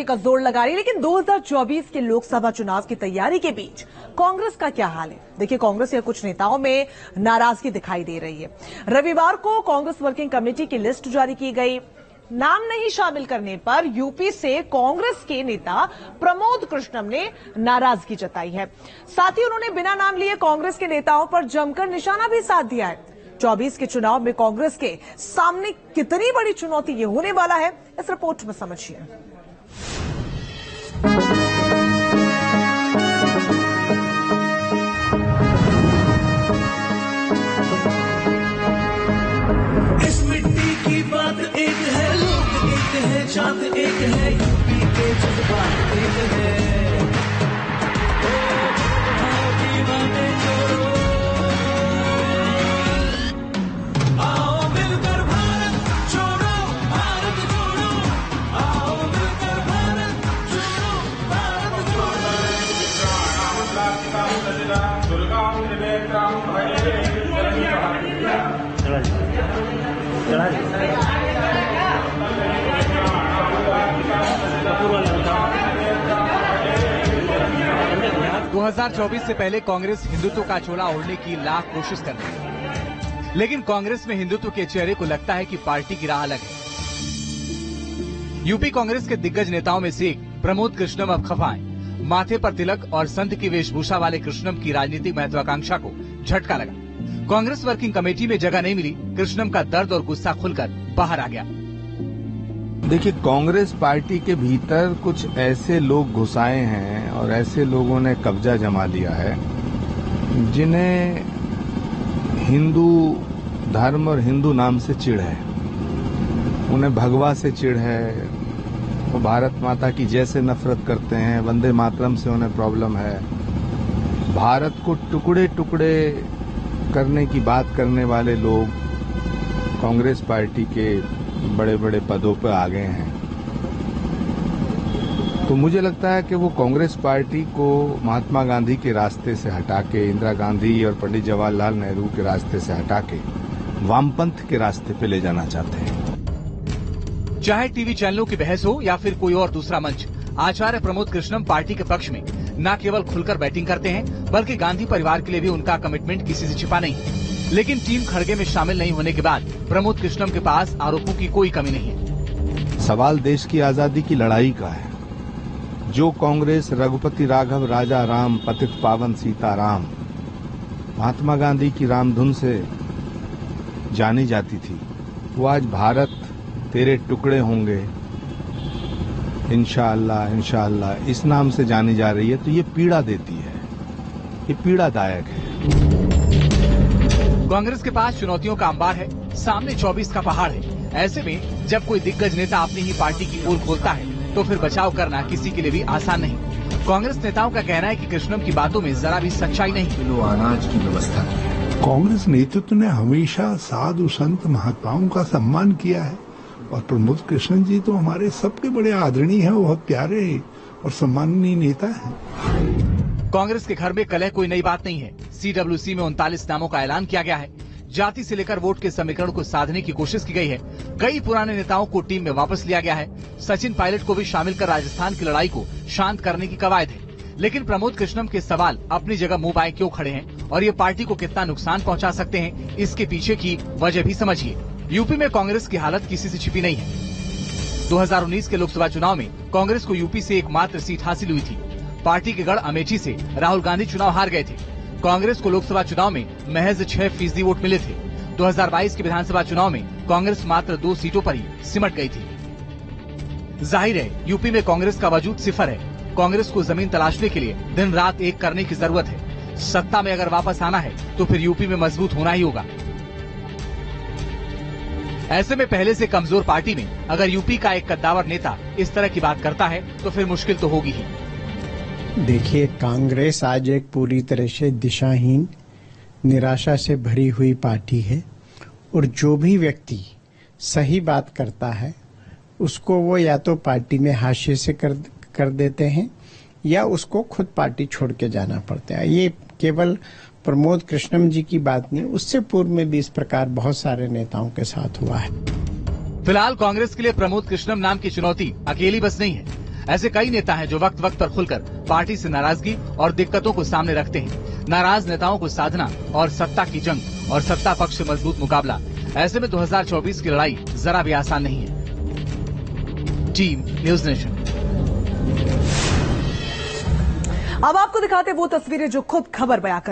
चुनौती का जोर लगा रही है। लेकिन 2024 के लोकसभा चुनाव की तैयारी के बीच कांग्रेस का क्या हाल है? देखिए, कांग्रेस के कुछ नेताओं में नाराजगी दिखाई दे रही है। रविवार को कांग्रेस वर्किंग कमेटी की लिस्ट जारी की गई। नाम नहीं शामिल करने पर यूपी से कांग्रेस के नेता प्रमोद कृष्णम ने नाराजगी जताई है। साथ ही उन्होंने बिना नाम लिए कांग्रेस के नेताओं पर जमकर निशाना भी साध दिया है। 24 के चुनाव में कांग्रेस के सामने कितनी बड़ी चुनौती ये होने वाला है, इस रिपोर्ट में समझिए। इस मिट्टी की बात एक है, लोग एक है, चांद एक है, यूपी के जज्बात एक है। दो 2024 से पहले कांग्रेस हिंदुत्व का चोला ओढ़ने की लाख कोशिश कर रही है, लेकिन कांग्रेस में हिंदुत्व के चेहरे को लगता है कि पार्टी की राह अलग है। यूपी कांग्रेस के दिग्गज नेताओं में से एक प्रमोद कृष्णम अब खफा हैं। माथे पर तिलक और संत की वेशभूषा वाले कृष्णम की राजनीतिक महत्वाकांक्षा को झटका लगा। कांग्रेस वर्किंग कमेटी में जगह नहीं मिली। कृष्णम का दर्द और गुस्सा खुलकर बाहर आ गया। देखिए, कांग्रेस पार्टी के भीतर कुछ ऐसे लोग घुसाए हैं और ऐसे लोगों ने कब्जा जमा लिया है जिन्हें हिंदू धर्म और हिंदू नाम से चिढ़ है। उन्हें भगवा से चिढ़ है, वो भारत माता की जय से नफरत करते हैं, वंदे मातरम से उन्हें प्रॉब्लम है। भारत को टुकड़े टुकड़े करने की बात करने वाले लोग कांग्रेस पार्टी के बड़े बड़े पदों पर आ गए हैं। तो मुझे लगता है कि वो कांग्रेस पार्टी को महात्मा गांधी के रास्ते से हटा के, इंदिरा गांधी और पंडित जवाहरलाल नेहरू के रास्ते से हटा के वामपंथ के रास्ते पे ले जाना चाहते हैं। चाहे टीवी चैनलों की बहस हो या फिर कोई और दूसरा मंच, आचार्य प्रमोद कृष्णम पार्टी के पक्ष में न केवल खुलकर बैटिंग करते हैं, बल्कि गांधी परिवार के लिए भी उनका कमिटमेंट किसी से छिपा नहीं है। लेकिन टीम खड़गे में शामिल नहीं होने के बाद प्रमोद कृष्णम के पास आरोपों की कोई कमी नहीं है। सवाल देश की आजादी की लड़ाई का है। जो कांग्रेस रघुपति राघव राजा राम पतित पावन सीताराम महात्मा गांधी की रामधुन से जानी जाती थी, वो आज भारत तेरे टुकड़े होंगे इंशाअल्लाह इंशाअल्लाह इस नाम से जानी जा रही है। तो ये पीड़ा देती है, ये पीड़ादायक है। कांग्रेस के पास चुनौतियों का अंबार है, सामने 24 का पहाड़ है। ऐसे में जब कोई दिग्गज नेता अपनी ही पार्टी की ओर खोलता है तो फिर बचाव करना किसी के लिए भी आसान नहीं। कांग्रेस नेताओं का कहना है कि कृष्णम की बातों में जरा भी सच्चाई नहीं। किलो अनाज की व्यवस्था की है। कांग्रेस नेतृत्व ने हमेशा साधु संत महात्माओं का सम्मान किया है और प्रमोद कृष्णन जी तो हमारे सबके बड़े आदरणीय हैं, बहुत प्यारे और सम्माननीय नेता हैं। कांग्रेस के घर में कलह कोई नई बात नहीं है। CWC में 39 नामों का ऐलान किया गया है। जाति से लेकर वोट के समीकरण को साधने की कोशिश की गई है। कई पुराने नेताओं को टीम में वापस लिया गया है। सचिन पायलट को भी शामिल कर राजस्थान की लड़ाई को शांत करने की कवायद है। लेकिन प्रमोद कृष्णम के सवाल अपनी जगह मुंह बाएं क्यों खड़े हैं और ये पार्टी को कितना नुकसान पहुंचा सकते हैं, इसके पीछे की वजह भी समझिए। यूपी में कांग्रेस की हालत किसी से छिपी नहीं है। 2019 के लोकसभा चुनाव में कांग्रेस को यूपी से एकमात्र सीट हासिल हुई थी। पार्टी के गढ़ अमेठी से राहुल गांधी चुनाव हार गए थे। कांग्रेस को लोकसभा चुनाव में महज 6% वोट मिले थे। 2022 के विधानसभा चुनाव में कांग्रेस मात्र 2 सीटों पर ही सिमट गई थी। जाहिर है यूपी में कांग्रेस का वजूद सिफर है। कांग्रेस को जमीन तलाशने के लिए दिन रात एक करने की जरूरत है। सत्ता में अगर वापस आना है तो फिर यूपी में मजबूत होना ही होगा। ऐसे में पहले से कमजोर पार्टी में अगर यूपी का एक कद्दावर नेता इस तरह की बात करता है तो फिर मुश्किल तो होगी ही। देखिए, कांग्रेस आज एक पूरी तरह से दिशाहीन, निराशा से भरी हुई पार्टी है और जो भी व्यक्ति सही बात करता है उसको वो या तो पार्टी में हाशिए से कर देते हैं या उसको खुद पार्टी छोड़ के जाना पड़ता है। ये केवल प्रमोद कृष्णम जी की बात नहीं, उससे पूर्व में भी इस प्रकार बहुत सारे नेताओं के साथ हुआ है। फिलहाल कांग्रेस के लिए प्रमोद कृष्णम नाम की चुनौती अकेली बस नहीं है। ऐसे कई नेता हैं जो वक्त वक्त पर खुलकर पार्टी से नाराजगी और दिक्कतों को सामने रखते हैं। नाराज नेताओं को साधना और सत्ता की जंग और सत्ता पक्ष से मजबूत मुकाबला, ऐसे में 2024 की लड़ाई जरा भी आसान नहीं है। Team news nation. अब आपको दिखाते वो तस्वीरें जो खुद खबर बयां कर